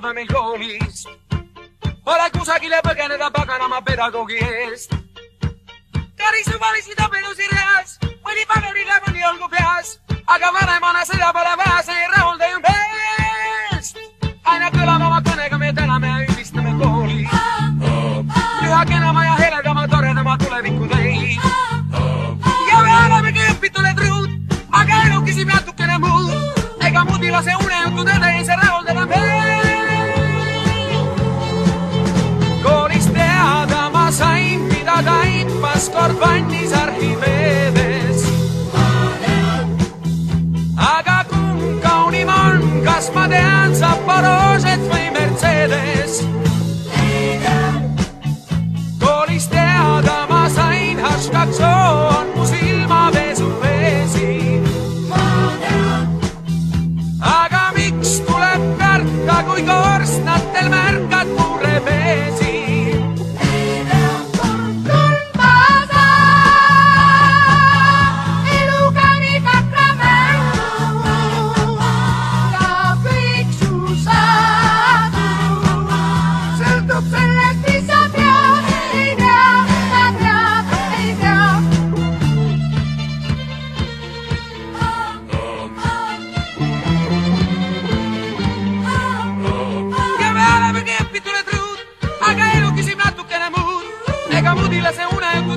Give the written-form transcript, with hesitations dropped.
õppetude meil koolis. Pole kusagile põgeneda paganama pedagoogi eest. Karisu valisid abielusirjas, mõni paberiga mõni olgu peas, aga vanemana seda pole vaja, see ei rahulda ju meest. Aina kõlama oma kõnega me täname ja üldistame kooli. Üha kenama ja heledama, toredama tuleviku teid. Ja me olemegi õpitud need rõud, aga elu küsib natukene muud. Ega mudilase unejutu tõde ei saa rahuldada meid. Koolis teada ma sain, mida taipas kord vannis arhiveedes. Aga kumb kaunim on, kas ma tean Zaporožet või Mercedes? Koolis teada ma sain, H2O on mu silmaveesu veesi. Aga miks tuleb karta, kui korstnatel märkad mure veesi? Ega mudilase unejutu